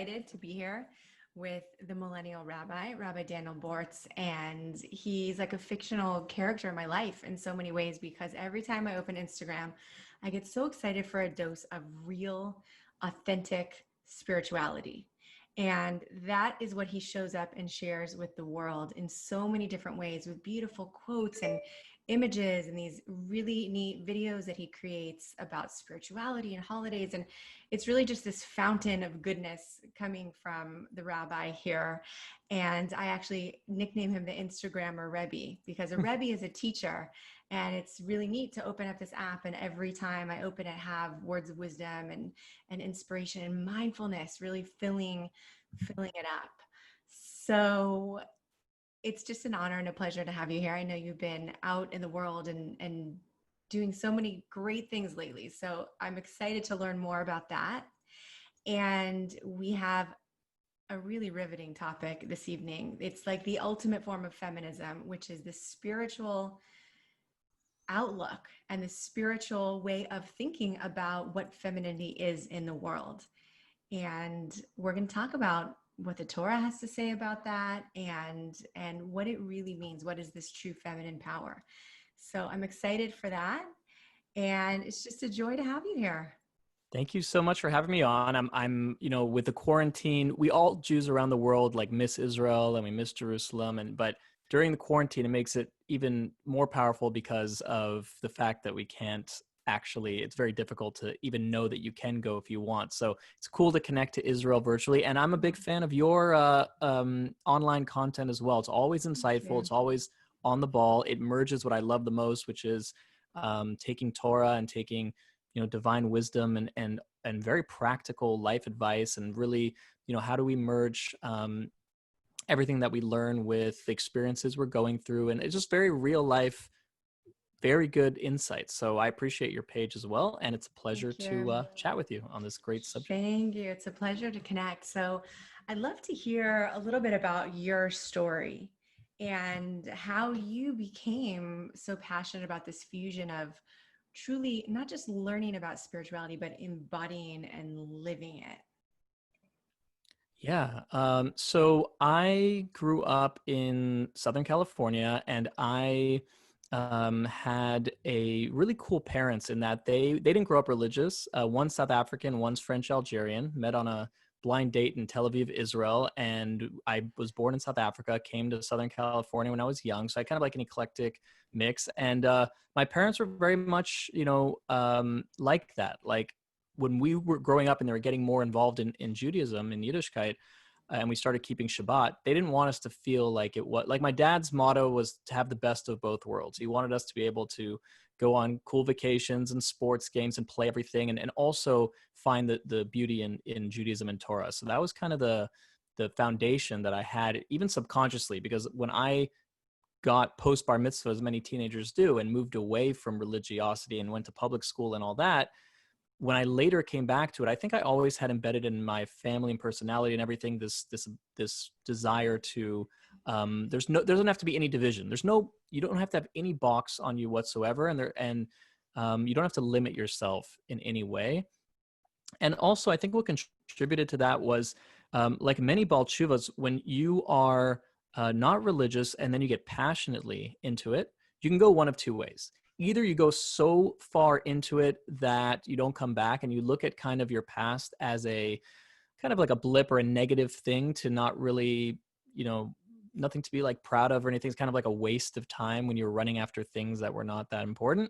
excited to be here with the millennial rabbi, Rabbi Daniel Bortz, and he's like a fictional character in my life in so many ways because every time I open Instagram, I get so excited for a dose of real, authentic spirituality. And that is what he shows up and shares with the world in so many different ways with beautiful quotes and images and these really neat videos that he creates about spirituality and holidays. And it's really just this fountain of goodness coming from the rabbi here. And I actually nickname him the Instagrammer Rebbe because a Rebbe is a teacher. And it's really neat to open up this app, and every time I open it, have words of wisdom and inspiration and mindfulness really filling it up. So it's just an honor and a pleasure to have you here. I know you've been out in the world and doing so many great things lately. So I'm excited to learn more about that. And we have a really riveting topic this evening. It's like the ultimate form of feminism, which is the spiritual outlook and the spiritual way of thinking about what femininity is in the world. And we're going to talk about what the Torah has to say about that and what it really means. What is this true feminine power? So I'm excited for that. And it's just a joy to have you here. Thank you so much for having me on. I'm, with the quarantine, we all Jews around the world like miss Israel and we miss Jerusalem, but during the quarantine, it makes it even more powerful because of the fact that we can't it's very difficult to even know that you can go if you want. So it's cool to connect to Israel virtually. And I'm a big fan of your online content as well. It's always insightful. It's always on the ball. It merges what I love the most, which is taking Torah and taking divine wisdom and very practical life advice, and really, how do we merge everything that we learn with the experiences we're going through. And it's just very real life, very good insights. So I appreciate your page as well. And it's a pleasure to chat with you on this great subject. Thank you. It's a pleasure to connect. So I'd love to hear a little bit about your story and how you became so passionate about this fusion of truly not just learning about spirituality, but embodying and living it. Yeah. So I grew up in Southern California, and I had a really cool parents in that they didn't grow up religious. One's South African, one's French Algerian, met on a blind date in Tel Aviv, Israel. And I was born in South Africa, came to Southern California when I was young. So I kind of like an eclectic mix. And my parents were very much, like that. Like when we were growing up and they were getting more involved in Judaism, in Yiddishkeit, and we started keeping Shabbat, they didn't want us to feel like it was like my dad's motto was to have the best of both worlds. He wanted us to be able to go on cool vacations and sports games and play everything, and also find the beauty in Judaism and Torah. So that was kind of the foundation that I had, even subconsciously, because when I got post bar mitzvah, as many teenagers do, and moved away from religiosity and went to public school and all that, when I later came back to it, I think I always had embedded in my family and personality and everything this desire to there doesn't have to be any division. You don't have to have any box on you whatsoever, and you don't have to limit yourself in any way. And also, I think what contributed to that was like many Baal Tshuvas, when you are not religious and then you get passionately into it, you can go one of two ways. Either you go so far into it that you don't come back and you look at kind of your past as a kind of like a blip or a negative thing to not really, nothing to be like proud of or anything. It's kind of like a waste of time when you're running after things that were not that important.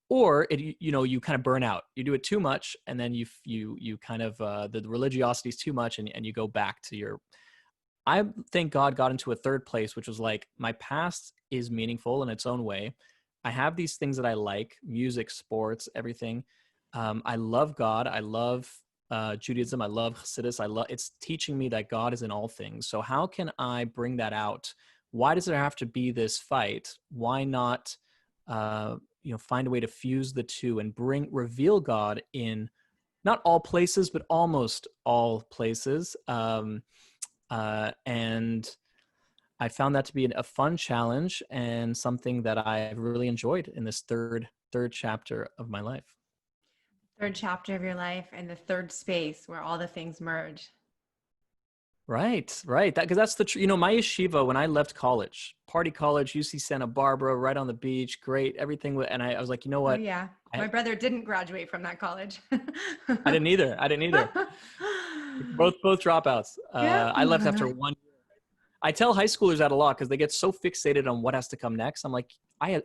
Or you kind of burn out. You do it too much, and then you kind of the religiosity is too much, and you go back to your. I thank God got into a third place, which was like my past is meaningful in its own way. I have these things that I like: music, sports, everything. I love God. I love Judaism. I love Chassidus. It's teaching me that God is in all things. So how can I bring that out? Why does there have to be this fight? Why not, find a way to fuse the two and reveal God in not all places, but almost all places. And I found that to be a fun challenge and something that I've really enjoyed in this third chapter of my life. Third chapter of your life and the third space where all the things merge. Right, right. That because that's my yeshiva when I left college, party college, UC Santa Barbara, right on the beach, great, everything. And I was like, you know Oh what? yeah. I My brother didn't graduate from that college. I didn't either. I didn't either. Both dropouts. Yep. I left after one. I tell high schoolers that a lot because they get so fixated on what has to come next. I'm like, I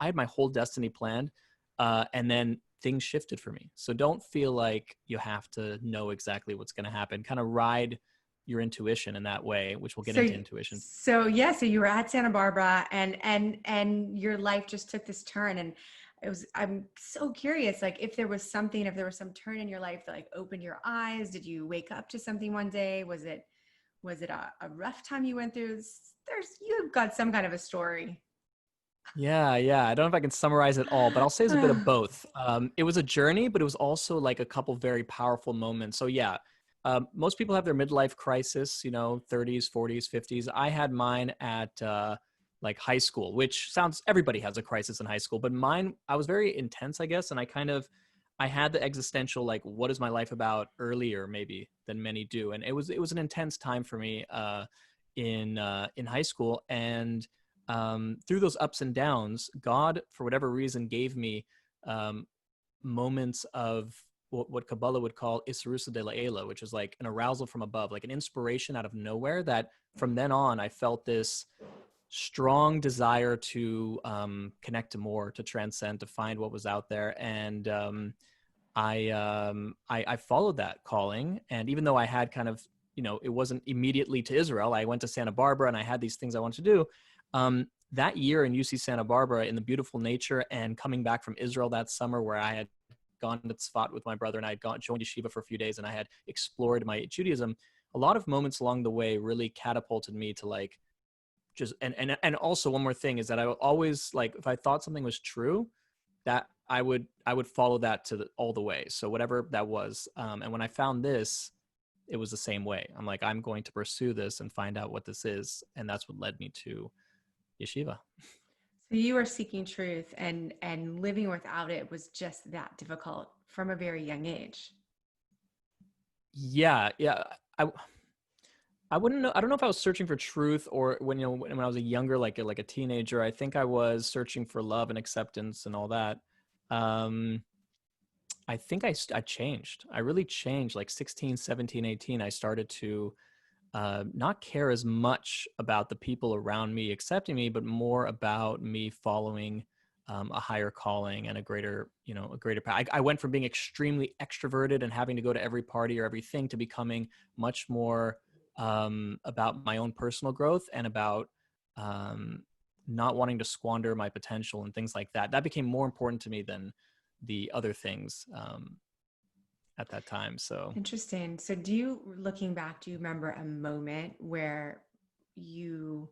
had my whole destiny planned, and then things shifted for me. So don't feel like you have to know exactly what's going to happen. Kind of ride your intuition in that way, which we'll get So into intuition. so yeah, so you were at Santa Barbara and your life just took this turn, and I'm so curious, like if there was something, if there was some turn in your life that like opened your eyes. Did you wake up to something one day? Was it a rough time you went through? You've got some kind of a story. Yeah, yeah. I don't know if I can summarize it all, but I'll say it's a bit of both. It was a journey, but it was also like a couple very powerful moments. So yeah, most people have their midlife crisis, 30s, 40s, 50s. I had mine at like high school, which sounds everybody has a crisis in high school, but mine I was very intense, I guess, and I had the existential like, what is my life about earlier maybe than many do, and it was an intense time for me in high school. And through those ups and downs, God, for whatever reason, gave me um, moments of what Kabbalah would call Isrusa de La'ela, which is like an arousal from above, like an inspiration out of nowhere. That from then on, I felt this strong desire to connect to more, to transcend, to find what was out there. And I followed that calling. And even though I had kind of, it wasn't immediately to Israel, I went to Santa Barbara and I had these things I wanted to do. That year in UC Santa Barbara, in the beautiful nature, and coming back from Israel that summer, where I had gone to Tzfat with my brother and I had joined yeshiva for a few days and I had explored my Judaism, a lot of moments along the way really catapulted me to like just and also one more thing is that I always, like, if I thought something was true, that I would follow that all the way. So whatever that was, and when I found this, it was the same way. I'm like, I'm going to pursue this and find out what this is, and that's what led me to yeshiva. So you were seeking truth, and living without it was just that difficult from a very young age. Yeah, yeah. I wouldn't know. I don't know if I was searching for truth or when I was a younger, like a teenager. I think I was searching for love and acceptance and all that. Um, I think I changed. I really changed. Like 16, 17, 18, I started to not care as much about the people around me accepting me, but more about me following a higher calling and a greater path. I went from being extremely extroverted and having to go to every party or everything to becoming much more about my own personal growth and about um, not wanting to squander my potential and things like that. That became more important to me than the other things at that time. So Interesting. So looking back, do you remember a moment where you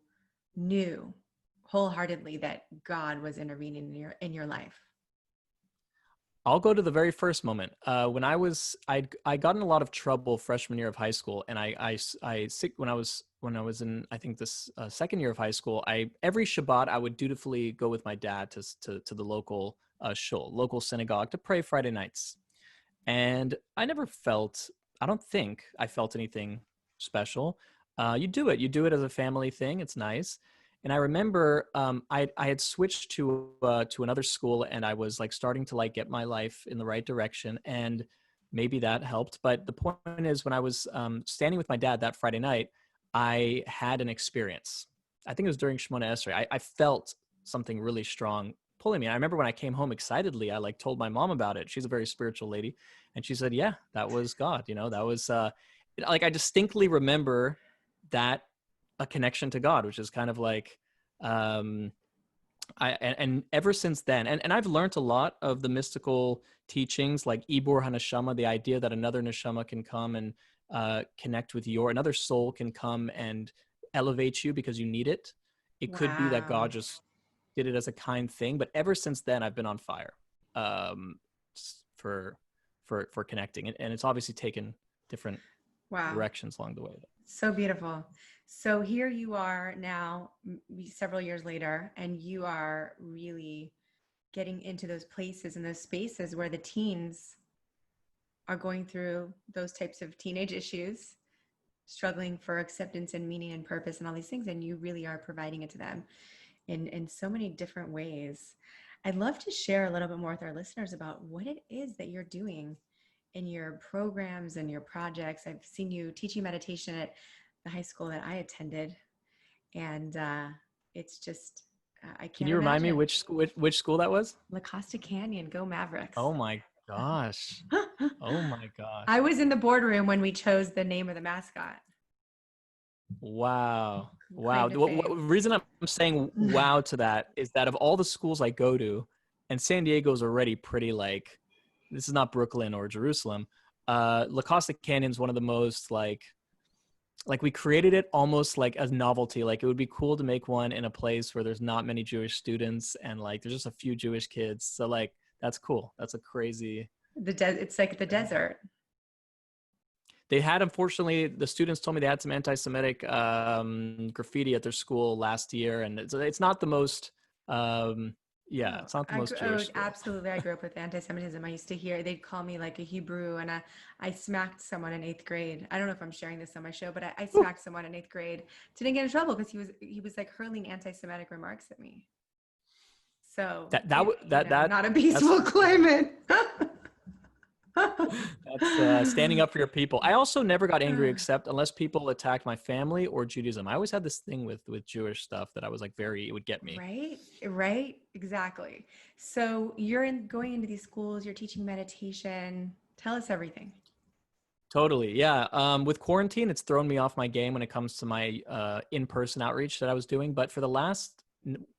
knew wholeheartedly that God was intervening in your life? I'll go to the very first moment. When I got in a lot of trouble freshman year of high school, and when I was in, I think, this second year of high school. I every Shabbat I would dutifully go with my dad to the local shul, local synagogue, to pray Friday nights. And I don't think I felt anything special. You do it as a family thing. It's nice. And I remember I had switched to another school, and I was like starting to like get my life in the right direction, and maybe that helped. But the point is, when I was standing with my dad that Friday night, I had an experience. I think it was during Shemona Esrei. I felt something really strong pulling me. I remember when I came home excitedly, I like told my mom about it. She's a very spiritual lady, and she said, "Yeah, that was God. That was like I distinctly remember that a connection to God, which is kind of like um and ever since then, and I've learned a lot of the mystical teachings like Ibur Hanashama, the idea that another neshama can come and connect with another soul can come and elevate you because you need it. It could be that God Wow. just did it as a kind thing, but ever since then I've been on fire um for for connecting, and it's obviously taken different Wow. directions along the way. So beautiful. So here you are now, several years later, and you are really getting into those places and those spaces where the teens are going through those types of teenage issues. struggling for acceptance and meaning and purpose and all these things, and you really are providing it to them in so many different ways. I'd love to share a little bit more with our listeners about what it is that you're doing in your programs and your projects. I've seen you teaching meditation at the high school that I attended, and it's just I Can can't you remind me imagine. which school that was? La Costa Canyon, go Mavericks. Oh my gosh. Oh my I gosh. was in the boardroom when we chose the name of the mascot. Wow. Wow. Claim to What fame. reason I'm saying wow to that is that of all the schools I go to, and San Diego's already pretty like, this is not Brooklyn or Jerusalem. La Costa Canyon's one of the most like we created it almost like as novelty. Like it would be cool to make one in a place where there's not many Jewish students and like there's just a few Jewish kids. So like that's cool. That's a crazy. It's like the desert. They had, unfortunately, the students told me they had some anti-Semitic graffiti at their school last year, and it's not the most, yeah, Oh, it's not the most Jewish school. absolutely. I grew up with anti-Semitism. I used to hear they'd call me like a Hebrew, and I smacked someone in eighth grade. I don't know if I'm sharing this on my show, but I smacked someone in eighth grade. Didn't get in trouble because he was like hurling anti-Semitic remarks at me. So not a That's peaceful climate. that's standing up for your people. I also never got angry except unless people attacked my family or Judaism. I always had this thing with Jewish stuff that I was like it would get me. Right, exactly. So you're going into these schools, you're teaching meditation. Tell us everything. Totally. Yeah. With quarantine, it's thrown me off my game when it comes to my in-person outreach that I was doing. But for the last,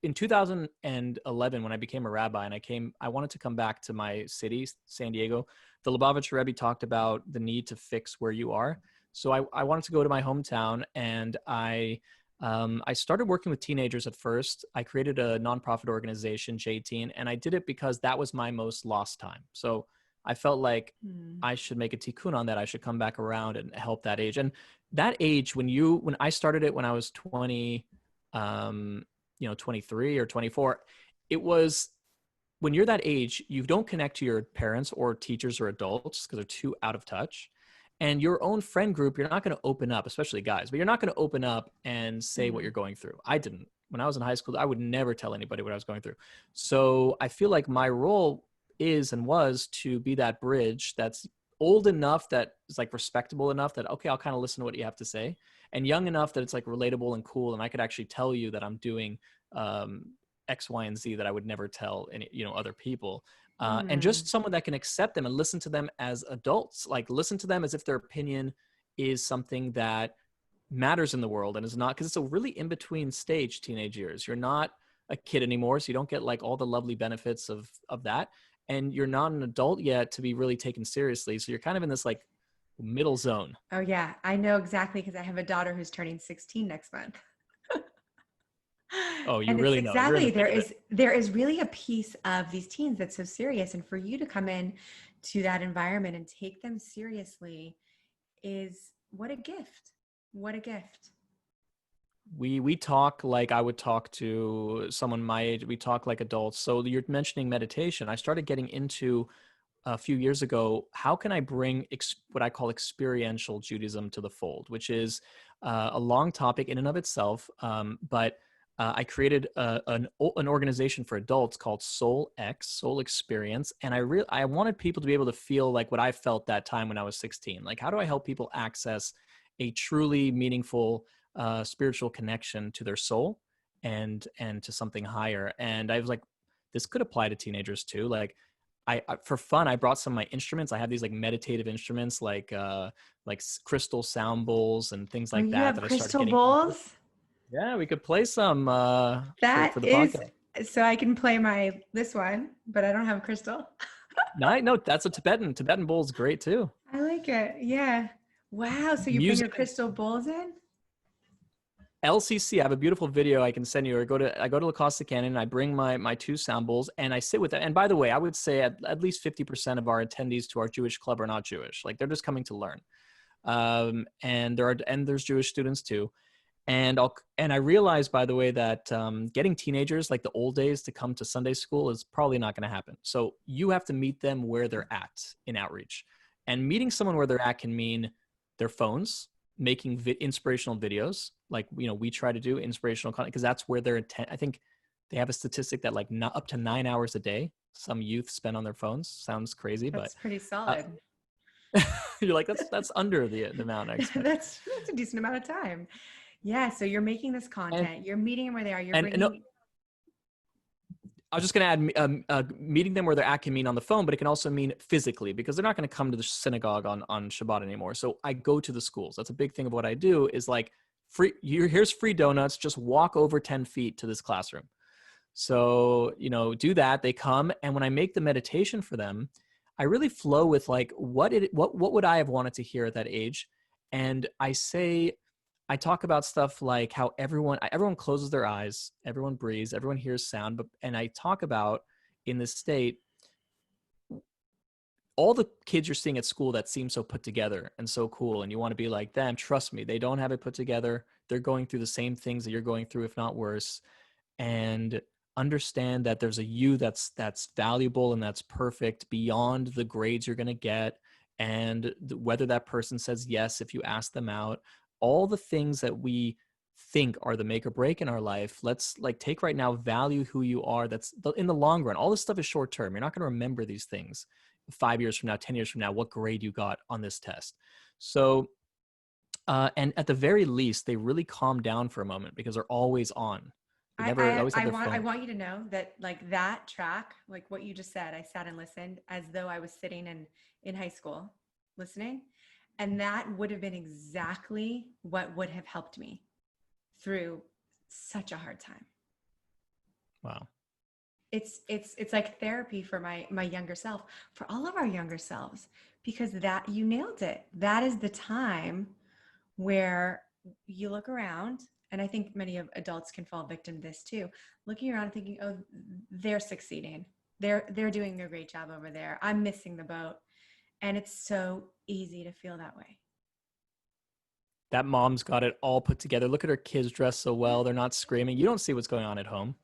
in 2011, when I became a rabbi and I wanted to come back to my city, San Diego, the Lubavitcher Rebbe talked about the need to fix where you are. So I wanted to go to my hometown, and I started working with teenagers at first. I created a nonprofit organization, J-Teen, and I did it because that was my most lost time. So I felt like Hmm. I should make a tikkun on that. I should come back around and help that age. And that age, when I started it when I was 20, 23 or 24, it was when you're that age, you don't connect to your parents or teachers or adults because they're too out of touch. And your own friend group, you're not going to open up, especially guys, but you're not going to open up and say what Hmm. you're going through. I didn't. When I was in high school, I would never tell anybody what I was going through. So I feel like my role is and was to be that bridge that's old enough that is like respectable enough that, okay, I'll kind of listen to what you have to say, and young enough that it's like relatable and cool. And I could actually tell you that I'm doing X, Y, and Z that I would never tell any, other people. And Hmm. just someone that can accept them and listen to them as adults, like listen to them as if their opinion is something that matters in the world and is not, because it's a really in between stage, teenage years. You're not a kid anymore, so you don't get like all the lovely benefits of that, and you're not an adult yet to be really taken seriously. So you're kind of in this like middle zone. Oh yeah, I know exactly because I have a daughter who's turning 16 next month. Oh, you And it's really know. You're in exactly the thick of it. there is really a piece of these teens that's so serious, and for you to come in to that environment and take them seriously is what a gift. What a gift. We talk like I would talk to someone my age. We talk like adults. So you're mentioning meditation. I started getting into a few years ago, how can I bring what I call experiential Judaism to the fold, which is a long topic in and of itself. But I created an organization for adults called Soul X, Soul Experience. And I wanted people to be able to feel like what I felt that time when I was 16. Like, how do I help people access a truly meaningful spiritual connection to their soul and to something higher? And I was like, this could apply to teenagers too. Like, for fun, I brought some of my instruments. I have these like meditative instruments, like crystal sound bowls and things Oh, like you have that I started crystal getting into. bowls? Yeah, we could play some That for the is podcast. so I can play this one, but I don't have a crystal. No, that's a Tibetan bowl is great too. I like it. Yeah. Wow. So you bring your Music and crystal bowls in? LCC. I have a beautiful video I can send you. I go to La Costa Canyon. I bring my two sound bowls and I sit with it. And by the way, I would say at least 50% of our attendees to our Jewish club are not Jewish. Like they're just coming to learn. And there's Jewish students too. And I realized, by the way, that getting teenagers like the old days to come to Sunday school is probably not going to happen. So you have to meet them where they're at in outreach. And meeting someone where they're at can mean their phones, making inspirational videos. Like, we try to do inspirational content because that's where their intent. I think they have a statistic that like not up to 9 hours a day some youth spend on their phones. Sounds crazy, but That's pretty uh, solid. you're like, that's under the amount I expect. That's a decent amount of time. Yeah. So you're making this And content, you're meeting them where they are, you're and no, bringing. I was just going to add meeting them where they're at can mean on the phone, but it can also mean physically because they're not going to come to the synagogue on Shabbat anymore. So I go to the schools. That's a big thing of what I do is like here's free donuts. Just walk over 10 feet to this classroom. So, do that. They come. And when I make the meditation for them, I really flow with like, what would I have wanted to hear at that age? And I talk about stuff like how everyone closes their eyes, everyone breathes, everyone hears sound. And I talk about in this state, all the kids you're seeing at school that seem so put together and so cool. And you want to be like them. Trust me, they don't have it put together. They're going through the same things that you're going through, if not worse. And understand that there's a you that's valuable and that's perfect beyond the grades you're going to get, and whether that person says yes if you ask them out, all the things that we think are the make or break in our life. Let's like take right now, value who you are. That's in the long run. All this stuff is short term. You're not going to remember these things 5 years from now, 10 years from now, what grade you got on this test. So and at the very least, they really calm down for a moment because they're always on. They always have their phone. I want you to know that like that track, like what you just said, I sat and listened as though I was sitting in high school listening. And that would have been exactly what would have helped me through such a hard time. Wow. It's like therapy for my younger self, for all of our younger selves, because that you nailed it. That is the time where you look around, and I think many of adults can fall victim to this too, looking around and thinking, oh, they're succeeding, they're doing a great job over there, I'm missing the boat. And it's so easy to feel that way. That mom's got it all put together. Look at her kids dressed so well. They're not screaming. You don't see what's going on at home,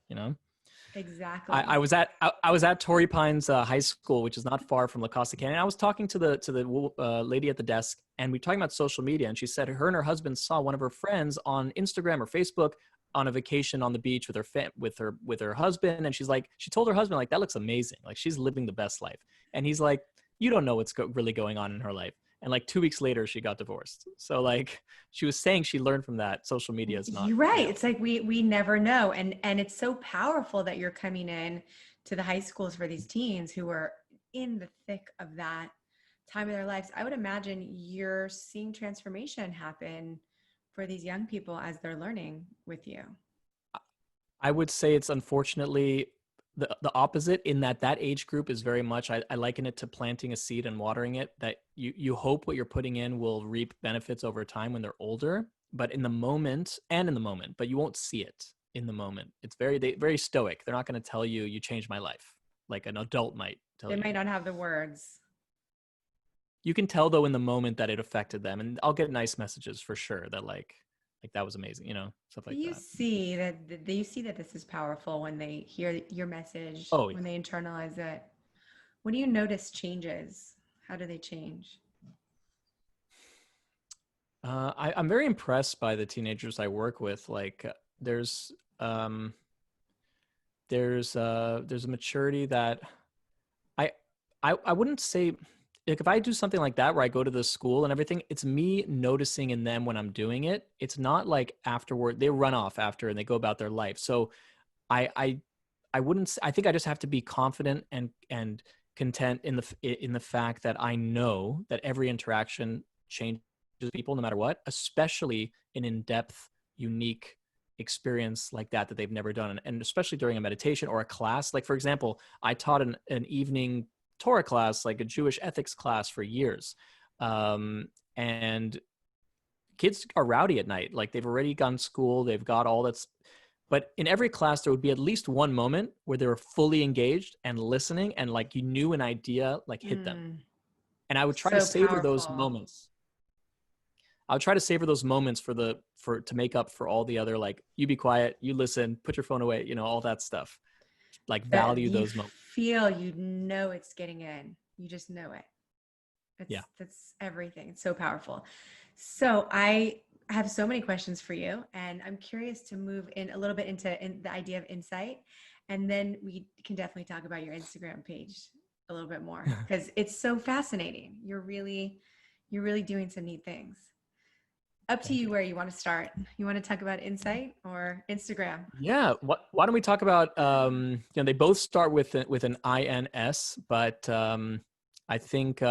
Exactly. I was at Torrey Pines High School, which is not far from La Costa Canyon. I was talking to the lady at the desk, and we were talking about social media. And she said her and her husband saw one of her friends on Instagram or Facebook on a vacation on the beach with her husband. And she told her husband, like, that looks amazing. Like, she's living the best life. And he's like, you don't know what's really going on in her life. And like 2 weeks later, she got divorced. So like she was saying, she learned from that. Social media is not You're right. real. It's like we never know. And it's so powerful that you're coming in to the high schools for these teens who are in the thick of that time of their lives. I would imagine you're seeing transformation happen for these young people as they're learning with you. I would say it's unfortunately the opposite, in that age group is very much, I liken it to planting a seed and watering it, that you hope what you're putting in will reap benefits over time when they're older, but in the moment, but you won't see it in the moment. It's very stoic. They're not going to tell you changed my life like an adult might tell They you. might not have the words. You can tell though in the moment that it affected them, and I'll get nice messages for sure that like that was amazing, stuff like that. You see that this is powerful when they hear your message, Oh yeah. when they internalize it. What do you notice changes? How do they change? I'm very impressed by the teenagers I work with. Like there's a maturity that I, I wouldn't say, like, if I do something like that where I go to the school and everything, it's me noticing in them when I'm doing it. It's not like afterward they run off after and they go about their life. So I wouldn't. I think I just have to be confident and content in the fact that I know that every interaction changes people no matter what, especially an in-depth, unique experience like that they've never done, and especially during a meditation or a class. Like for example, I taught an evening Torah class, like a Jewish ethics class, for years, and kids are rowdy at night. Like they've already gone to school, they've got all that's. But in every class, there would be at least one moment where they were fully engaged and listening, and like you knew an idea like hit them. And I would try to So savor those powerful. moments. I would try to savor those moments to make up for all the other, like, you be quiet, you listen, put your phone away, all that stuff. Like That value you those moments. feel, it's getting in. You just know it. Yeah. That's everything. It's so powerful. So I have so many questions for you, and I'm curious to move in a little bit into the idea of insight, and then we can definitely talk about your Instagram page a little bit more because it's so fascinating. You're really doing some neat things. Up to Thank you you. where you want to start. You want to talk about insight or Instagram? Yeah. Why don't we talk about, they both start with an INS, but I think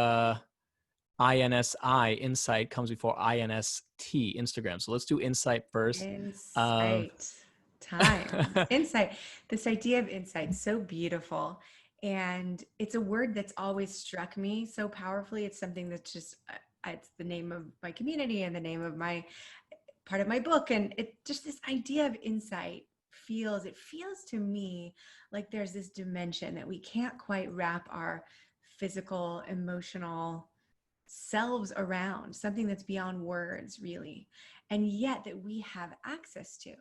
INSI, insight, comes before INST, Instagram. So let's do insight first. Uh, Insight time. Insight. This idea of insight, so beautiful. And it's a word that's always struck me so powerfully. It's something that's just, it's the name of my community and the name of my part of my book. And it just this idea of insight it feels to me like there's this dimension that we can't quite wrap our physical, emotional selves around, something that's beyond words, really, and yet that we have access to.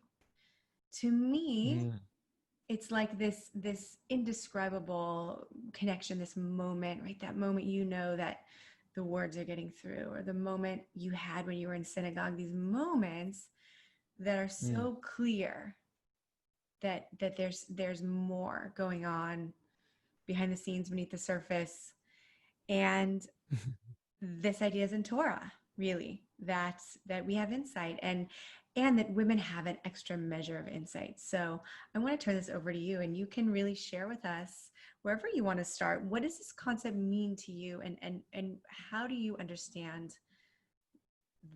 To me, mm, it's like this indescribable connection, this moment, right? That moment you know that the words are getting through, or the moment you had when you were in synagogue, these moments that are mm. so clear that there's more going on behind the scenes, beneath the surface. And this idea is in Torah, really, that we have insight and that women have an extra measure of insight. So I want to turn this over to you, and you can really share with us wherever you want to start. What does this concept mean to you, and how do you understand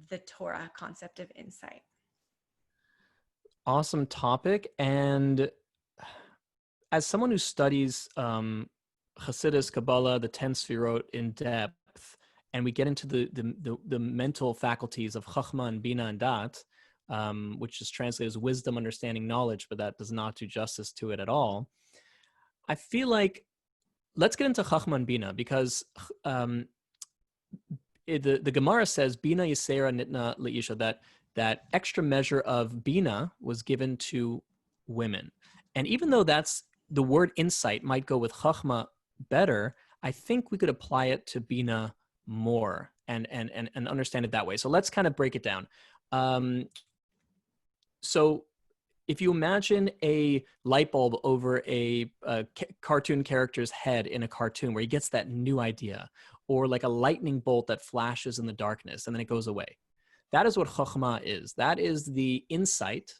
the Torah concept of insight? Awesome topic. And as someone who studies Hasidus, Kabbalah, the 10 Sfirot in depth, and we get into the mental faculties of Chachma and Bina and Dat, which is translated as wisdom, understanding, knowledge, but that does not do justice to it at all. I feel like let's get into Chachma and Bina because the Gemara says Bina Yisera Nitna Leisha, that extra measure of Bina was given to women. And even though that's the word insight might go with Chachma better, I think we could apply it to Bina more and understand it that way. So let's kind of break it down. So if you imagine a light bulb over a cartoon character's head in a cartoon where he gets that new idea, or like a lightning bolt that flashes in the darkness and then it goes away. That is what chokhmah is. That is the insight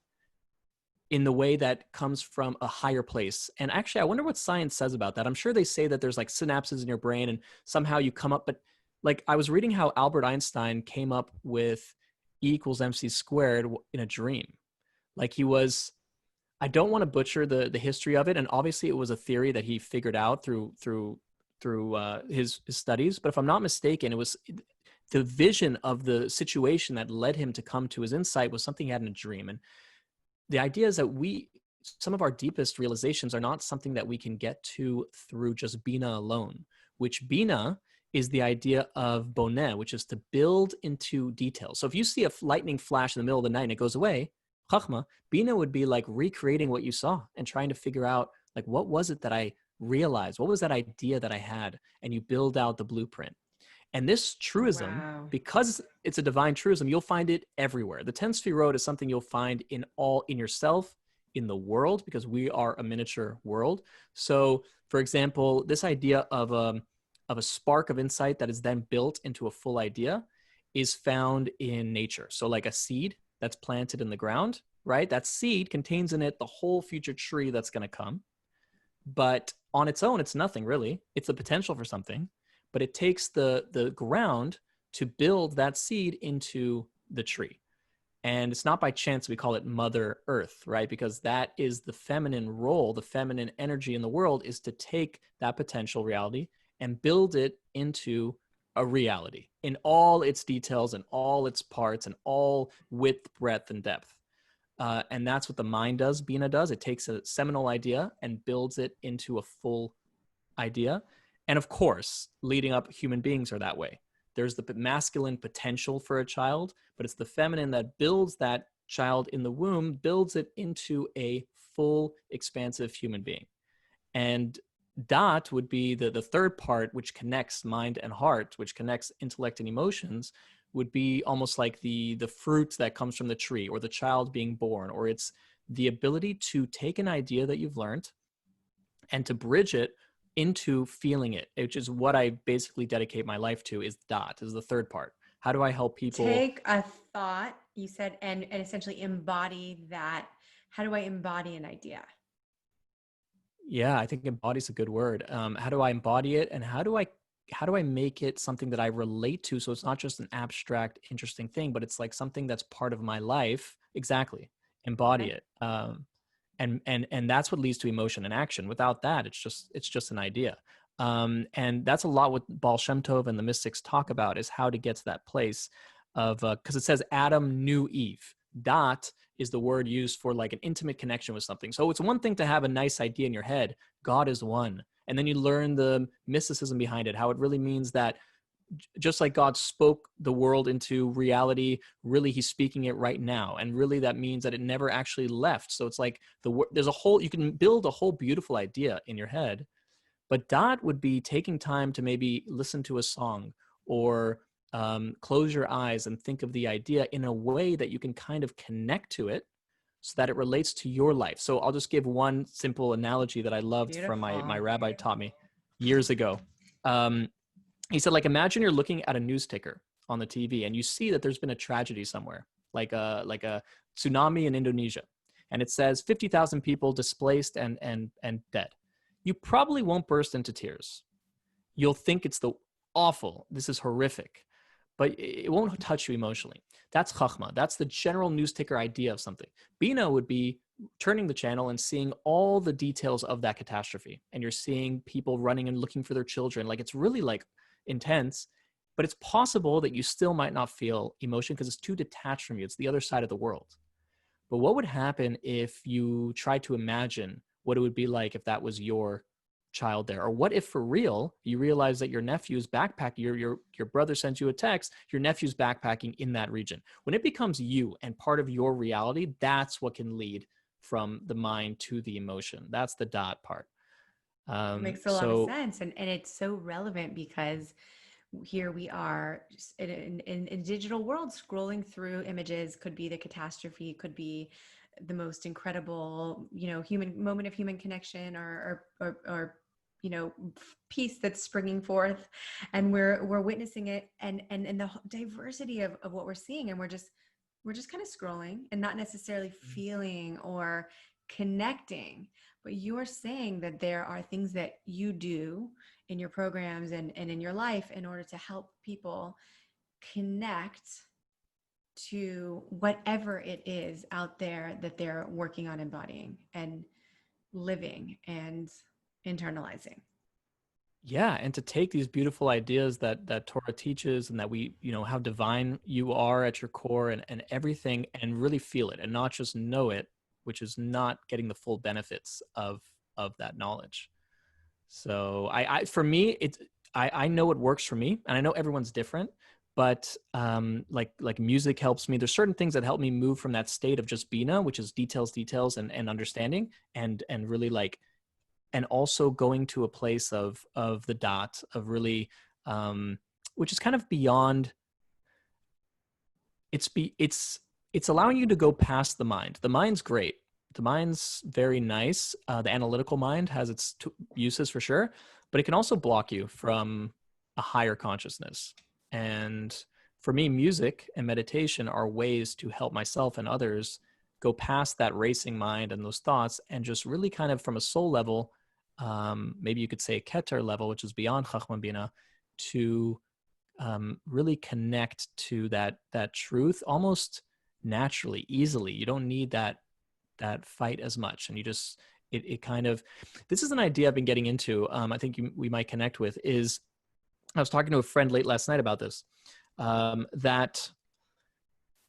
in the way that comes from a higher place. And actually, I wonder what science says about that. I'm sure they say that there's like synapses in your brain and somehow you come up, but like I was reading how Albert Einstein came up with E equals MC squared in a dream. Like he was, I don't want to butcher the history of it, and obviously it was a theory that he figured out through his studies. But if I'm not mistaken, it was the vision of the situation that led him to come to his insight was something he had in a dream. And the idea is that some of our deepest realizations are not something that we can get to through just Bina alone, which Bina is the idea of boneh, which is to build into details. So if you see a lightning flash in the middle of the night and it goes away, Chachma, Bina would be like recreating what you saw and trying to figure out like what was it that I realized? What was that idea that I had? And you build out the blueprint. And this truism, Wow. because it's a divine truism, you'll find it everywhere. The 10 Sfirot is something you'll find in yourself, in the world, because we are a miniature world. So, for example, this idea of a spark of insight that is then built into a full idea is found in nature. So, like a seed that's planted in the ground, right? That seed contains in it the whole future tree that's going to come. But on its own, it's nothing really. It's the potential for something, but it takes the ground to build that seed into the tree. And it's not by chance we call it Mother Earth, right? Because that is the feminine role, the feminine energy in the world is to take that potential reality and build it into a reality in all its details and all its parts and all width, breadth, and depth. And that's what the mind does, Bina does. It takes a seminal idea and builds it into a full idea. And of course, leading up, human beings are that way. There's the masculine potential for a child, but it's the feminine that builds that child in the womb, builds it into a full, expansive human being. And Dat would be the third part, which connects mind and heart, which connects intellect and emotions, would be almost like the fruit that comes from the tree, or the child being born, or it's the ability to take an idea that you've learned and to bridge it into feeling it, which is what I basically dedicate my life to. Is dot is the third part. How do I help people? Take a thought, you said, and essentially embody that. How do I embody an idea? Yeah, I think embody is a good word. How do I embody it, and how do I make it something that I relate to? So it's not just an abstract, interesting thing, but it's like something that's part of my life. Exactly, embody Okay. it, and that's what leads to emotion and action. Without that, it's just an idea. And that's a lot what Baal Shem Tov and the mystics talk about, is how to get to that place of, because it says Adam knew Eve. Dot is the word used for like an intimate connection with something. So it's one thing to have a nice idea in your head, God is one. And then you learn the mysticism behind it, how it really means that just like God spoke the world into reality, really he's speaking it right now. And really that means that it never actually left. So it's like there's a whole, you can build a whole beautiful idea in your head. But dot would be taking time to maybe listen to a song, or close your eyes and think of the idea in a way that you can kind of connect to it so that it relates to your life. So I'll just give one simple analogy that I loved from my Beautiful. rabbi taught me years ago. Um, he said, like, imagine you're looking at a news ticker on the TV and you see that there's been a tragedy somewhere, like a tsunami in Indonesia, and it says 50,000 people displaced and dead. You probably won't burst into tears. You'll think it's this is horrific, but it won't touch you emotionally. That's chachma. That's the general news ticker idea of something. Bina would be turning the channel and seeing all the details of that catastrophe. And you're seeing people running and looking for their children. Like, it's really like intense, but it's possible that you still might not feel emotion because it's too detached from you. It's the other side of the world. But what would happen if you tried to imagine what it would be like if that was your child there? Or what if for real you realize that your nephew's backpacking, your brother sends you a text, your nephew's backpacking in that region? When it becomes you and part of your reality, that's what can lead from the mind to the emotion. That's the dot part. It makes a lot of So sense. And it's so relevant because here we are just in a digital world, scrolling through images. Could be the catastrophe, could be the most incredible, human moment of human connection, or peace that's springing forth, and we're witnessing it, and the diversity of what we're seeing, and we're just kind of scrolling and not necessarily feeling or connecting. But you are saying that there are things that you do in your programs and in your life in order to help people connect to whatever it is out there that they're working on embodying and living and internalizing. yeah, and to take these beautiful ideas that Torah teaches, and that we, how divine you are at your core, and everything, and really feel it and not just know it, which is not getting the full benefits of that knowledge. So I for me, I know what works for me, and I know everyone's different, but like music helps me. There's certain things that help me move from that state of just bina, which is details and understanding, and really like, and also going to a place of the dot of really, which is kind of beyond. It's allowing you to go past the mind. The mind's great. The mind's very nice. The analytical mind has its uses for sure, but it can also block you from a higher consciousness. And for me, music and meditation are ways to help myself and others go past that racing mind and those thoughts, and just really kind of from a soul level, maybe you could say a keter level, which is beyond chachma bina, to really connect to that truth almost naturally, easily. You don't need that fight as much, and you just it kind of, this is an idea I've been getting into. I think we might connect with, is I was talking to a friend late last night about this, that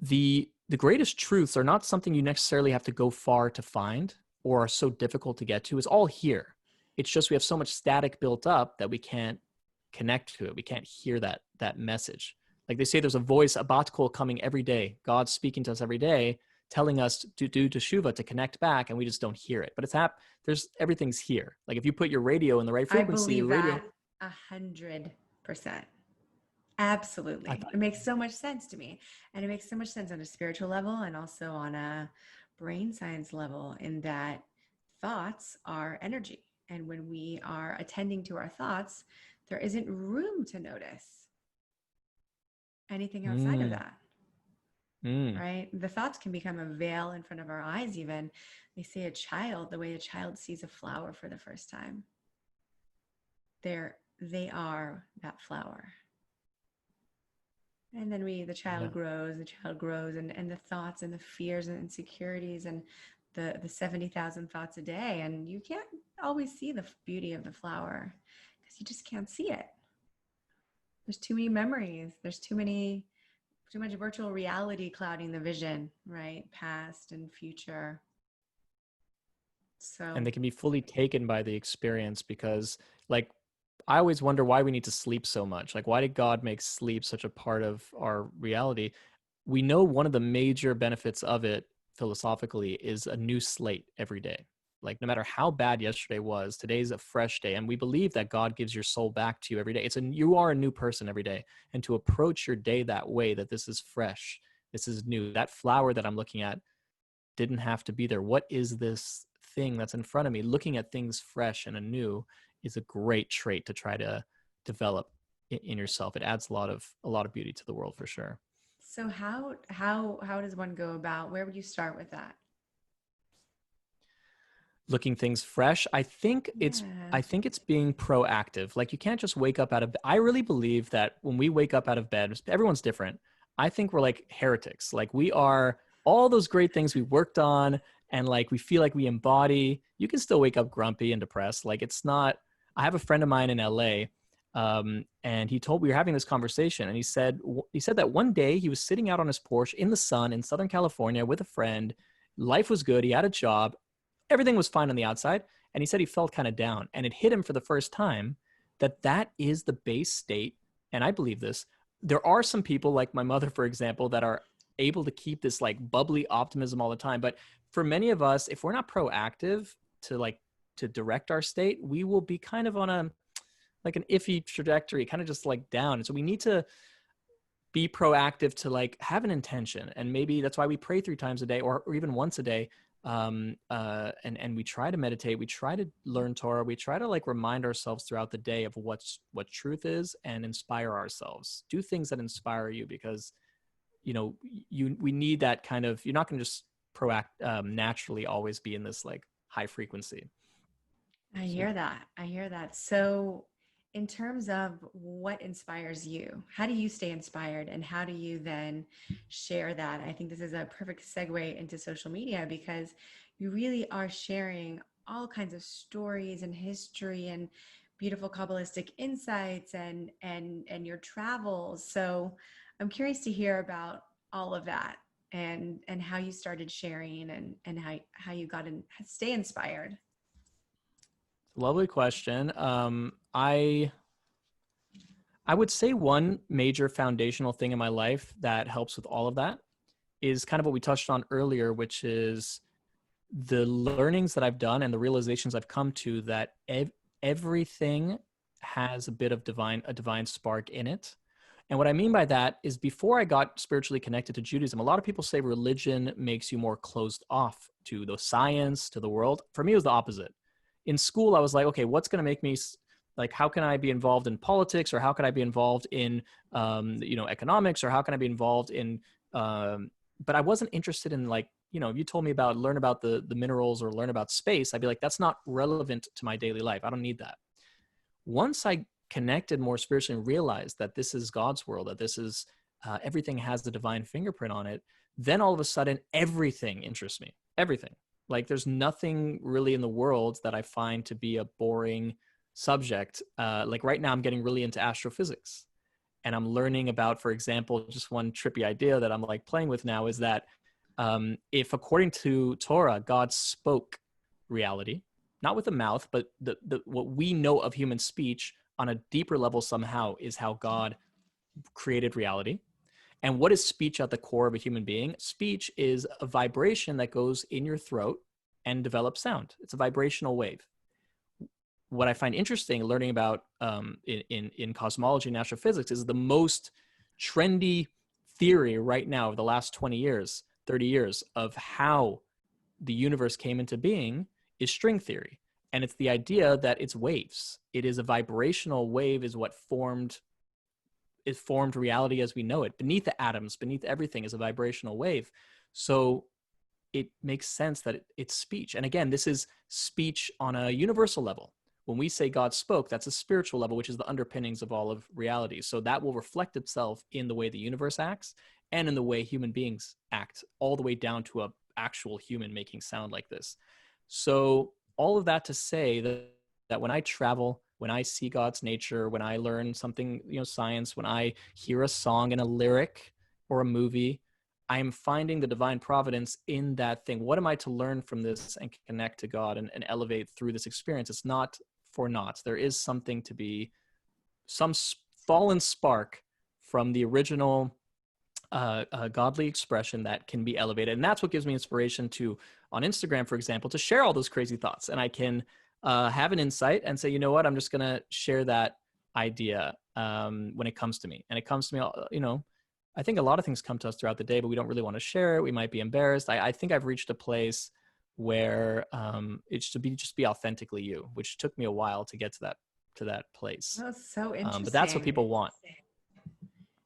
the greatest truths are not something you necessarily have to go far to find or are so difficult to get to. It's all here. It's just we have so much static built up that we can't connect to it. We can't hear that message. Like they say, there's a voice, a bat kol coming every day. God's speaking to us every day, telling us to do teshuva, to connect back, and we just don't hear it. But there's everything's here. Like if you put your radio in the right I frequency, the believe radio. that 100%. I Absolutely. thought, It makes so much sense to me. And it makes so much sense on a spiritual level and also on a brain science level, in that thoughts are energy. And when we are attending to our thoughts, there isn't room to notice anything outside of mm, that, mm. right? The thoughts can become a veil in front of our eyes, even. They say a child, the way a child sees a flower for the first time, they are that flower. And then Yeah. the child grows, and the thoughts and the fears and insecurities and the 70,000 thoughts a day. And you can't always see the beauty of the flower because you just can't see it. There's too many memories. There's too much virtual reality clouding the vision, right? Past and future. And So they can be fully taken by the experience because, like, I always wonder why we need to sleep so much. Like, why did God make sleep such a part of our reality? We know one of the major benefits of it philosophically is a new slate every day. Like, no matter how bad yesterday was, today's a fresh day. And we believe that God gives your soul back to you every day. You are a new person every day. And to approach your day that way, that this is fresh, this is new, that flower that I'm looking at didn't have to be there. What is this thing that's in front of me? Looking at things fresh and anew is a great trait to try to develop in yourself. It adds a lot of beauty to the world for sure. so how does one go about, where would you start with that? Looking things fresh, Yeah. I think it's being proactive. Like, you can't just wake up out of, I really believe that when we wake up out of bed, everyone's different. I think we're like heretics. Like, we are all those great things we worked on, and like we feel like we embody. You can still wake up grumpy and depressed. Like, it's not, I have a friend of mine in LA, and he told, we were having this conversation, and he said that one day he was sitting out on his porch in the sun in Southern California with a friend. Life was good. He had a job, everything was fine on the outside, and he said he felt kind of down, and it hit him for the first time that that is the base state. And I believe this. There are some people like my mother, for example, that are able to keep this like bubbly optimism all the time, but for many of us, if we're not proactive to direct our state, we will be kind of on a like an iffy trajectory, kind of just like down. And so we need to be proactive to like have an intention, and maybe that's why we pray 3 times a day, or even once a day. And we try to meditate, we try to learn Torah, we try to like remind ourselves throughout the day of what truth is, and inspire ourselves. Do things that inspire you, because we need that kind of, you're not going to just naturally always be in this like high frequency. I So hear that. I hear that. So, in terms of what inspires you, how do you stay inspired and how do you then share that? I think this is a perfect segue into social media, because you really are sharing all kinds of stories and history and beautiful Kabbalistic insights and your travels. So, I'm curious to hear about all of that and how you started sharing and how you got in stay inspired. lovely question. I would say one major foundational thing in my life that helps with all of that is kind of what we touched on earlier, which is the learnings that I've done and the realizations I've come to, that everything has a bit of a divine spark in it. And what I mean by that is, before I got spiritually connected to Judaism, a lot of people say religion makes you more closed off to the science, to the world. For me, it was the opposite. In school, I was like, okay, what's going to make me like, how can I be involved in politics, or how can I be involved in, economics, or how can I be involved in, but I wasn't interested in like, if you told me learn about the minerals or learn about space, I'd be like, that's not relevant to my daily life. I don't need that. Once I connected more spiritually and realized that this is God's world, that this is everything has the divine fingerprint on it, then all of a sudden everything interests me. Everything. Like, there's nothing really in the world that I find to be a boring subject. Like, right now I'm getting really into astrophysics, and I'm learning about, for example, just one trippy idea that I'm like playing with now is that if, according to Torah, God spoke reality, not with a mouth, but what we know of human speech on a deeper level somehow is how God created reality. And what is speech at the core of a human being? Speech is a vibration that goes in your throat and develops sound. It's a vibrational wave. what I find interesting learning about in cosmology and astrophysics is the most trendy theory right now of the last 20 years, 30 years of how the universe came into being is string theory. And it's the idea that it's waves. It is a vibrational wave is what formed reality as we know it. Beneath the atoms, beneath everything is a vibrational wave. So it makes sense that it's speech. And again, this is speech on a universal level. When we say God spoke, that's a spiritual level, which is the underpinnings of all of reality. So that will reflect itself in the way the universe acts and in the way human beings act, all the way down to a actual human making sound like this. So all of that to say that when I travel, when I see God's nature, when I learn something, science, when I hear a song and a lyric or a movie, I am finding the divine providence in that thing. What am I to learn from this and connect to God and elevate through this experience? It's not for naught. There is something to be, some fallen spark from the original godly expression that can be elevated. And that's what gives me inspiration to, on Instagram, for example, to share all those crazy thoughts. And I can have an insight and say, you know what, I'm just going to share that idea when it comes to me. And it comes to me, I think a lot of things come to us throughout the day, but we don't really want to share it. We might be embarrassed. I think I've reached a place where it should be just be authentically you, which took me a while to get to that place. That's so interesting. But that's what people want.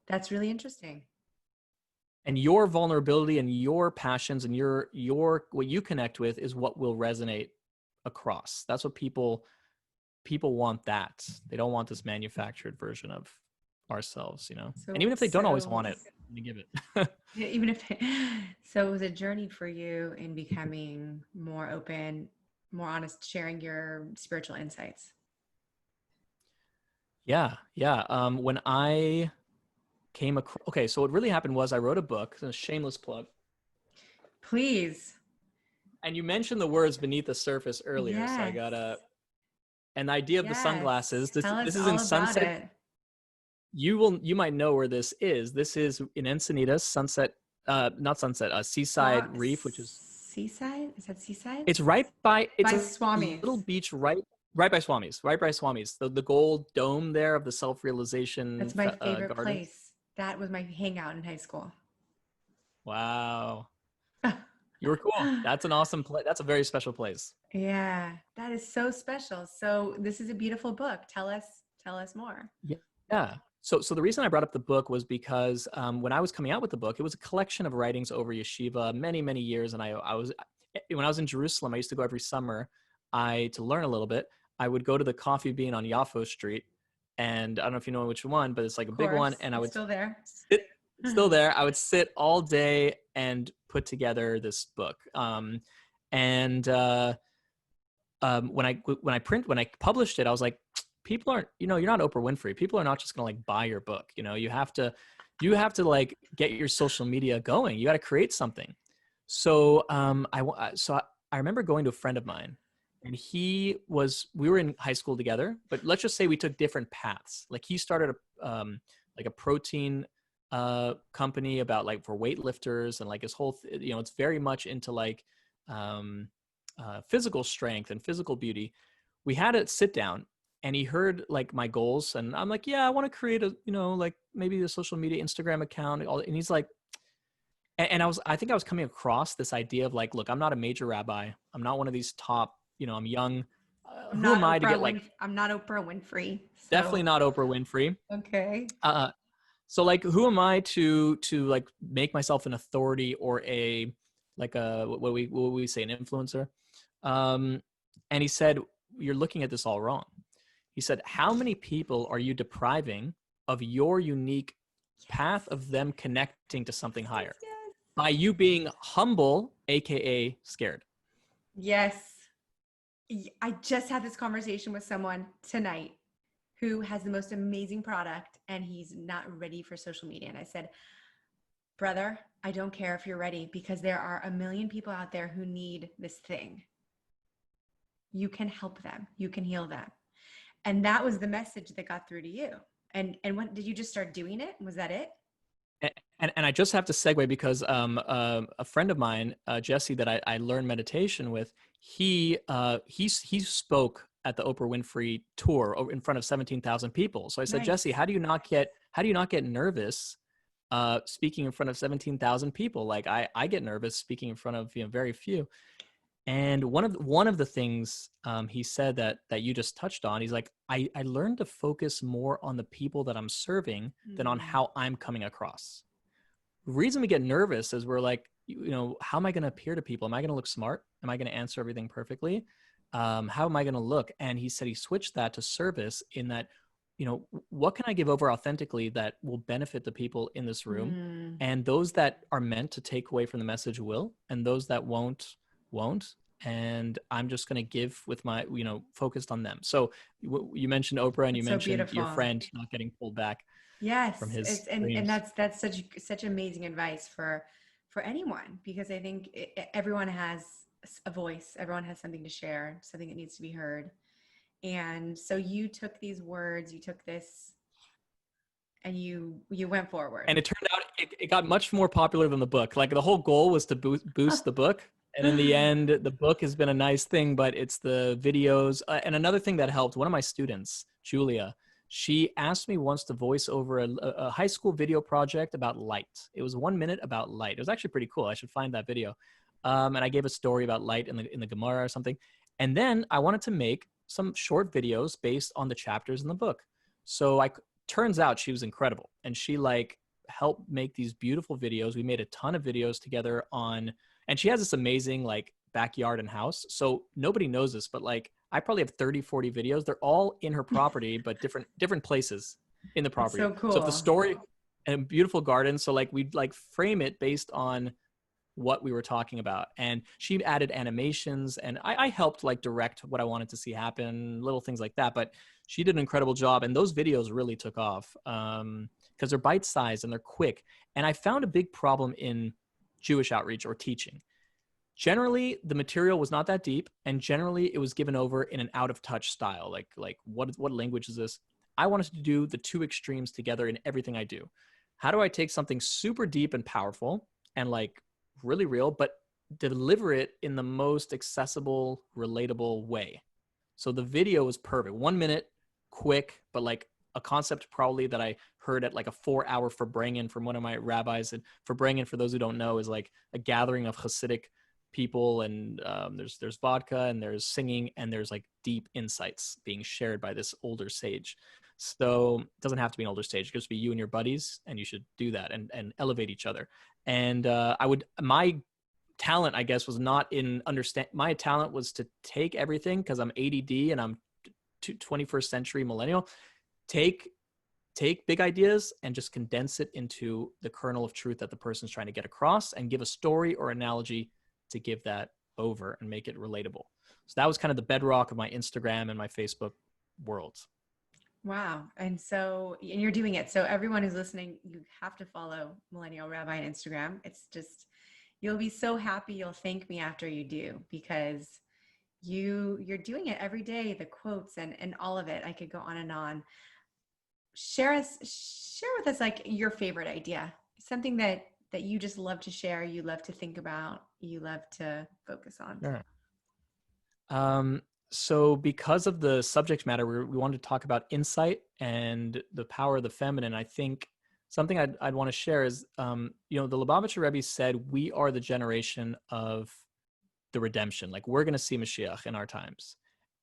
That's really interesting. And your vulnerability and your passions and your what you connect with is what will resonate across. That's what people want. That they don't want this manufactured version of ourselves, So, and even if they don't always want it, they give it. Even if so, it was a journey for you in becoming more open, more honest, sharing your spiritual insights. Yeah. When I came across, okay, so what really happened was I wrote a book, a shameless plug. Please. And you mentioned the words beneath the surface earlier, yes. So I got an idea of the sunglasses. This is in Sunset. You might know where this is. This is in Encinitas, Seaside Reef, which is Seaside. Is that Seaside? It's right by. It's by a Swami's. Little beach right by Swami's. Right by Swami's. The gold dome there of the self-realization. That's my favorite garden. place. That was my hangout in high school. Wow. You were cool. That's an awesome place. That's a very special place. Yeah, that is so special. So this is a beautiful book. Tell us more. Yeah. So the reason I brought up the book was because when I was coming out with the book, it was a collection of writings over yeshiva many, many years. And when I was in Jerusalem, I used to go every summer to learn a little bit. I would go to the Coffee Bean on Yafo Street. And I don't know if you know which one, but it's like a big one. And I would still there. Still there. I would sit all day and put together this book. When I published it, I was like, people aren't, you're not Oprah Winfrey. People are not just going to like buy your book. You have to like get your social media going. You got to create something. So I remember going to a friend of mine, and we were in high school together, but let's just say we took different paths. Like he started a protein company about like for weightlifters, and like his whole, it's very much into like physical strength and physical beauty. We had to sit down, and he heard like my goals, and I'm like, yeah, I want to create like maybe a social media Instagram account. And he's like, and I think I was coming across this idea of like, look, I'm not a major rabbi. I'm not one of these top, I'm young. Who am I to get like, I'm not Oprah Winfrey. So. Definitely not Oprah Winfrey. Okay. So like, who am I to like make myself an authority or what we say, an influencer? And he said, you're looking at this all wrong. He said, how many people are you depriving of your unique path of them connecting to something higher by you being humble, AKA scared? Yes. I just had this conversation with someone tonight who has the most amazing product, and he's not ready for social media. And I said, brother, I don't care if you're ready, because there are a million people out there who need this thing. You can help them. You can heal them. And that was the message that got through to you. And when did you just start doing it? Was that it? And I just have to segue because a friend of mine, Jesse, that I learned meditation with, he spoke at the Oprah Winfrey tour in front of 17,000 people. So I said, Nice. Jesse, how do you not get nervous speaking in front of 17,000 people? Like I get nervous speaking in front of, very few. And one of the things he said that you just touched on, he's like, I learned to focus more on the people that I'm serving than on Mm. how I'm coming across. The reason we get nervous is we're like, how am I going to appear to people? Am I going to look smart? Am I going to answer everything perfectly? How am I going to look? And he said he switched that to service, in that, what can I give over authentically that will benefit the people in this room? Mm. And those that are meant to take away from the message will, and those that won't. And I'm just going to give with my, focused on them. So you mentioned Oprah, and you That's so mentioned your beautiful. friend not getting pulled back from Yes, his it's and dreams. that's such amazing advice for anyone, because I think everyone has a voice, everyone has something to share, something that needs to be heard. And so you took these words, you took this, and you went forward. And it turned out it got much more popular than the book. Like the whole goal was to boost the book. And in the end, the book has been a nice thing, but it's the videos. And another thing that helped, one of my students, Julia, she asked me once to voice over a high school video project about light. It was 1 minute about light. It was actually pretty cool. I should find that video. And I gave a story about light in the Gemara or something. And then I wanted to make some short videos based on the chapters in the book. So turns out she was incredible, and she helped make these beautiful videos. We made a ton of videos together and she has this amazing backyard and house. So nobody knows this, but I probably have 30, 40 videos. They're all in her property, but different places in the That's so property. So if the cool. story, and beautiful garden. So we'd frame it based on what we were talking about. And she added animations, and I helped direct what I wanted to see happen, little things like that. But she did an incredible job. And those videos really took off because they're bite-sized and they're quick. And I found a big problem in Jewish outreach or teaching. Generally, the material was not that deep, and generally it was given over in an out-of-touch style. Like what language is this? I wanted to do the two extremes together in everything I do. How do I take something super deep and powerful and really real, but deliver it in the most accessible, relatable way? So the video was perfect. 1 minute, quick, but a concept probably that I heard at a 4-hour Farbrengen from one of my rabbis. And Farbrengen, for those who don't know, is a gathering of Hasidic people, and there's vodka and there's singing and there's deep insights being shared by this older sage. So it doesn't have to be an older sage. It could just be you and your buddies, and you should do that and elevate each other. And my talent, I guess, was not in understand. My talent was to take everything, because I'm ADD and I'm 21st century millennial. Take big ideas and just condense it into the kernel of truth that the person's trying to get across, and give a story or analogy to give that over and make it relatable. So that was kind of the bedrock of my Instagram and my Facebook worlds. Wow. And you're doing it. So everyone who's listening, you have to follow Millennial Rabbi on Instagram. It's just, you'll be so happy. You'll thank me after you do, because you're doing it every day, the quotes and all of it. I could go on and on. Share with us your favorite idea, something that you just love to share, you love to think about, you love to focus on. Sure. So because of the subject matter, we wanted to talk about insight and the power of the feminine. I think something I'd want to share is, the Lubavitcher Rebbe said, we are the generation of the redemption. We're going to see Mashiach in our times.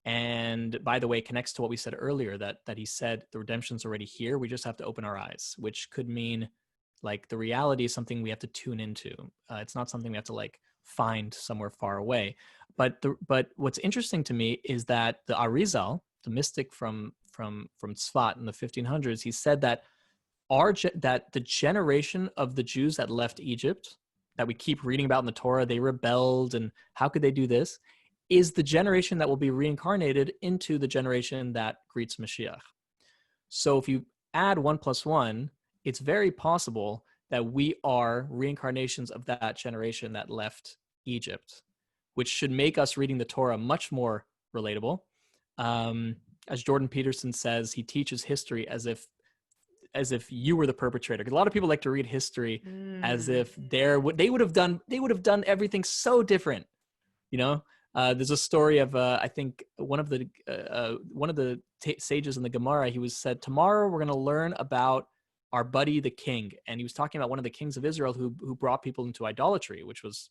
And by the way, connects to what we said earlier, that he said the redemption's already here. We just have to open our eyes, which could mean the reality is something we have to tune into. It's not something we have to find somewhere far away. But what's interesting to me is that the Arizal, the mystic from Tzfat in the 1500s, he said that that the generation of the Jews that left Egypt, that we keep reading about in the Torah, they rebelled, and how could they do this, is the generation that will be reincarnated into the generation that greets Mashiach. So if you add 1 + 1, it's very possible that we are reincarnations of that generation that left Egypt, which should make us reading the Torah much more relatable. As Jordan Peterson says, he teaches history as if you were the perpetrator. Because a lot of people like to read history as if they would have done everything so different, There's a story of I think one of the sages in the Gemara. He was said, tomorrow we're going to learn about our buddy the king, and he was talking about one of the kings of Israel who brought people into idolatry, which was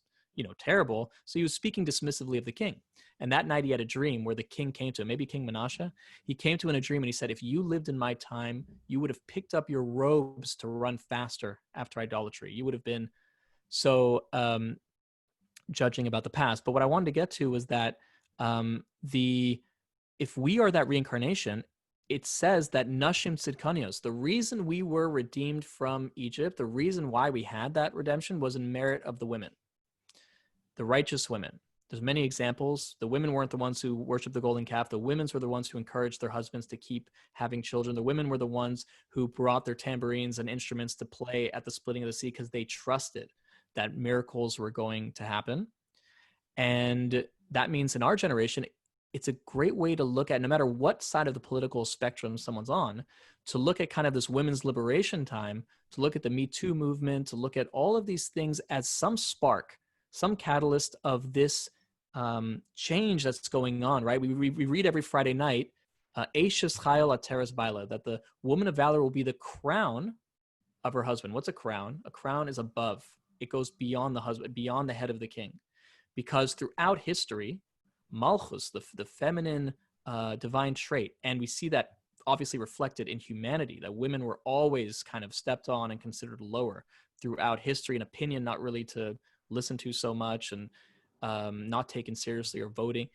terrible. So he was speaking dismissively of the king. And that night he had a dream where the king came to him, maybe King Menashe. He came to him in a dream and he said, if you lived in my time, you would have picked up your robes to run faster after idolatry. You would have been so judging about the past. But what I wanted to get to was that if we are that reincarnation, it says that Nashim Tzidkanios, the reason we were redeemed from Egypt, the reason why we had that redemption was in merit of the women, the righteous women. There's many examples. The women weren't the ones who worshiped the golden calf. The women were the ones who encouraged their husbands to keep having children. The women were the ones who brought their tambourines and instruments to play at the splitting of the sea because they trusted that miracles were going to happen. And that means in our generation, it's a great way to look at, no matter what side of the political spectrum someone's on, to look at kind of this women's liberation time, to look at the Me Too movement, to look at all of these things as some spark, some catalyst of this change that's going on, right? We read every Friday night, Eishes Chayil Ateres Baila, that the woman of valor will be the crown of her husband. What's a crown? A crown is above. It goes beyond the husband, beyond the head of the king. Because throughout history, Malchus, the feminine divine trait, and we see that obviously reflected in humanity, that women were always kind of stepped on and considered lower throughout history, an opinion not really to listen to so much, and not taken seriously or voting.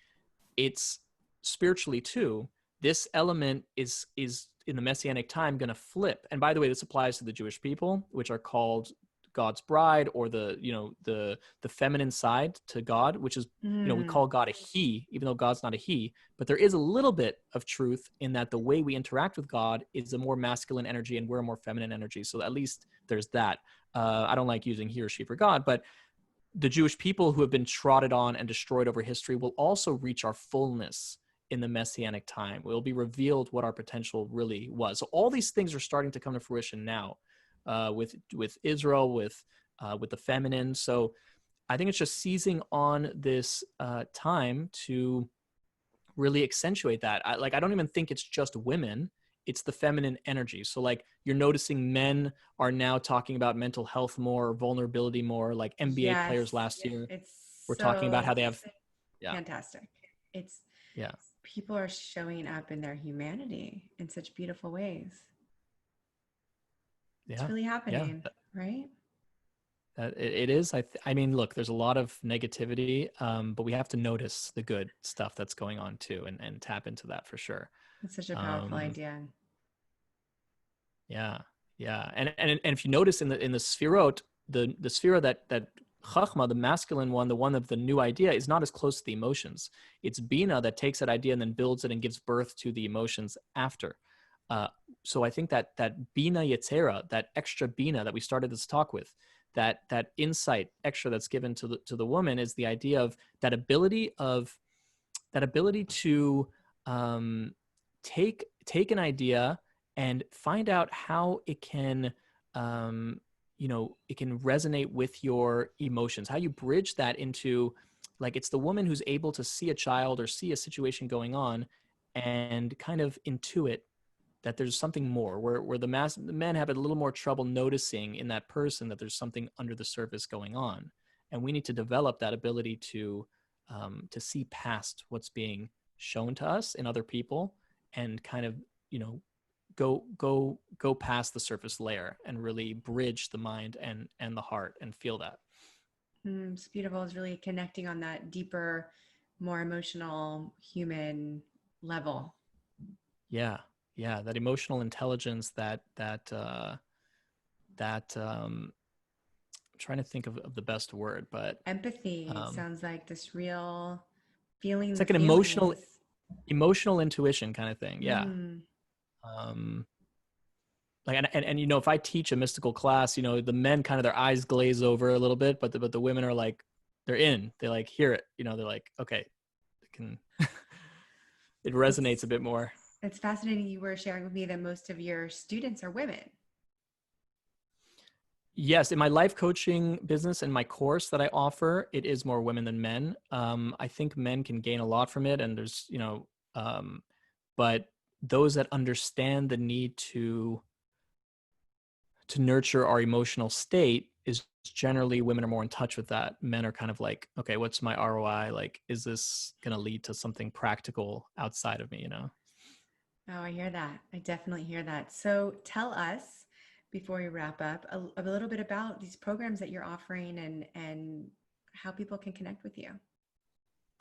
It's spiritually too. This element is in the Messianic time going to flip. And by the way, this applies to the Jewish people, which are called God's bride, or the feminine side to God, which is, we call God a he, even though God's not a he, but there is a little bit of truth in that the way we interact with God is a more masculine energy and we're a more feminine energy. So at least there's that. I don't like using he or she for God, but the Jewish people who have been trodden on and destroyed over history will also reach our fullness in the Messianic time. It will be revealed what our potential really was. So all these things are starting to come to fruition now. With Israel, with the feminine. So I think it's just seizing on this time to really accentuate that. I don't even think it's just women. It's the feminine energy. So like you're noticing men are now talking about mental health more, vulnerability more, like NBA players last year. It's We're talking about how they have, fantastic. It's yeah. People are showing up in their humanity in such beautiful ways. It's really happening, right? It is. I mean, look, there's a lot of negativity, but we have to notice the good stuff that's going on too, and tap into that for sure. It's such a powerful idea. Yeah, and if you notice in the Sfirot, the Sphira that Chachma, the masculine one, the one of the new idea, is not as close to the emotions. It's Bina that takes that idea and then builds it and gives birth to the emotions after. So I think that Bina Yetzera, that extra Bina that we started this talk with, that insight extra that's given to the woman, is the idea of that ability to take an idea and find out how it can it can resonate with your emotions, how you bridge that into, like, it's the woman who's able to see a child or see a situation going on and kind of intuit that there's something more, where the men have a little more trouble noticing in that person that there's something under the surface going on. And we need to develop that ability to see past what's being shown to us in other people, and kind of, go past the surface layer and really bridge the mind and the heart and feel that. It's beautiful. It's really connecting on that deeper, more emotional, human level. Yeah, that emotional intelligence, that I'm trying to think of the best word, but empathy sounds like this real feeling. It's like an emotional intuition kind of thing. Yeah. Like, and if I teach a mystical class, the men kind of, their eyes glaze over a little bit, but the women are like, they like hear it, they're like, okay, it resonates a bit more. It's fascinating. You were sharing with me that most of your students are women. Yes, in my life coaching business and my course that I offer, it is more women than men. I think men can gain a lot from it, and there's, but those that understand the need to nurture our emotional state is generally women are more in touch with that. Men are kind of like, okay, what's my ROI? Like, is this going to lead to something practical outside of me, you know? Oh, I hear that. I definitely hear that. So tell us before we wrap up a little bit about these programs that you're offering and how people can connect with you.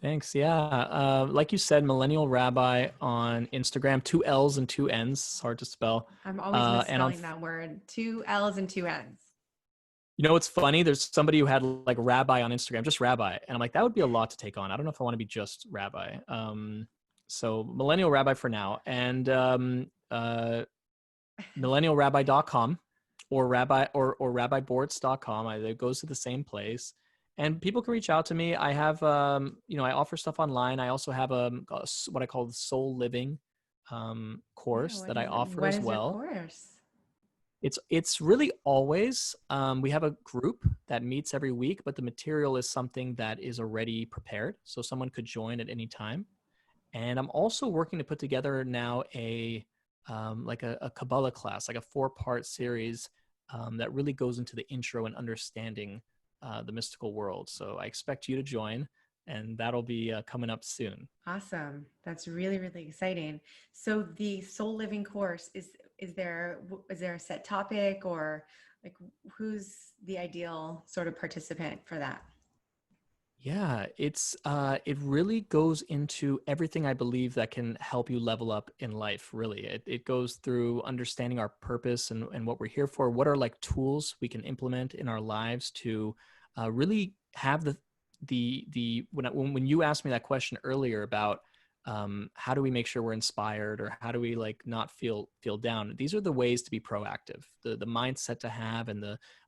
Thanks. Yeah. Like you said, Millennial Rabbi on Instagram, two L's and two N's. It's hard to spell. I'm always And on, misspelling that word. Two L's and two N's. you know, what's funny? There's somebody who had like Rabbi on Instagram, just Rabbi. And I'm like, that would be a lot to take on. I don't know if I want to be just Rabbi. So Millennial Rabbi for now. And millennialrabbi.com or rabbiborts.com. It goes to the same place. And people can reach out to me. I have, I offer stuff online. I also have what I call the soul living Yeah, course that I offer what as is your well. course? It's really always, we have a group that meets every week, but the material is something that is already prepared. So someone could join at any time. And I'm also working to put together now a Kabbalah class, like a 4-part series that really goes into the intro and understanding the mystical world. So I expect you to join, and that'll be coming up soon. Awesome. That's really, really exciting. So the soul living course is there a set topic or like who's the ideal sort of participant for that? Yeah, it really goes into everything I believe that can help you level up in life, really. It goes through understanding our purpose and what we're here for. What are like tools we can implement in our lives to really have when you asked me that question earlier about how do we make sure we're inspired or how do we like not feel down? These are the ways to be proactive, the mindset to have, and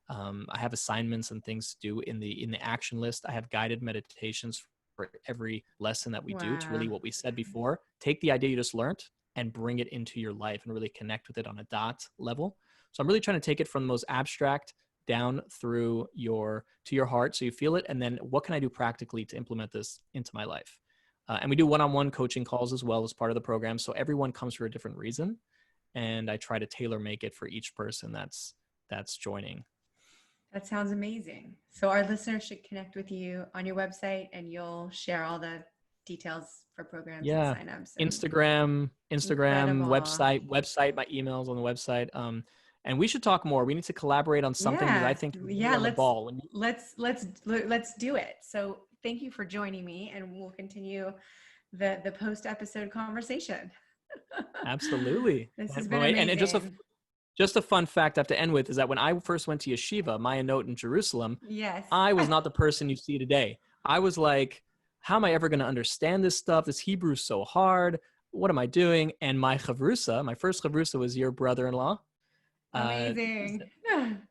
I have assignments and things to do in the action list. I have guided meditations for every lesson that we do to Wow. really what we said before. Take the idea you just learned and bring it into your life and really connect with it on a dot level. So I'm really trying to take it from the most abstract down through to your heart so you feel it, and then what can I do practically to implement this into my life? And we do one-on-one coaching calls as well as part of the program. So everyone comes for a different reason, and I try to tailor make it for each person that's joining. That sounds amazing. So our listeners should connect with you on your website and you'll share all the details for programs and Yeah. signups and Instagram, incredible. website, my emails on the website. And we should talk more. We need to collaborate on something because I Yeah. think you're really Yeah, on the ball. let's do it. So thank you for joining me and we'll continue the post episode conversation. Absolutely. This has And, been well, and amazing. just a fun fact I have to end with is that when I first went to yeshiva, Maya Note in Jerusalem, Yes. I was not the person you see today. I was like, how am I ever going to understand this stuff? This Hebrew is so hard. What am I doing? And my chavrusa, my first chavrusa was your brother-in-law. Uh, Amazing.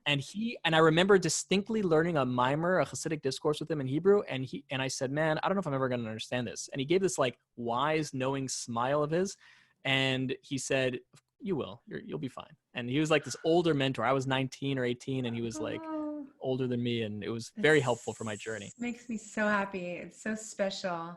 and I remember distinctly learning a mimer, a Hasidic discourse with him in Hebrew. And I said, man, I don't know if I'm ever going to understand this. And he gave this like wise, knowing smile of his. And he said, you will, you'll be fine. And he was like this older mentor. I was 19 or 18 and he was like Oh, older than me. And it was very helpful for my journey. this makes me so happy. It's so special.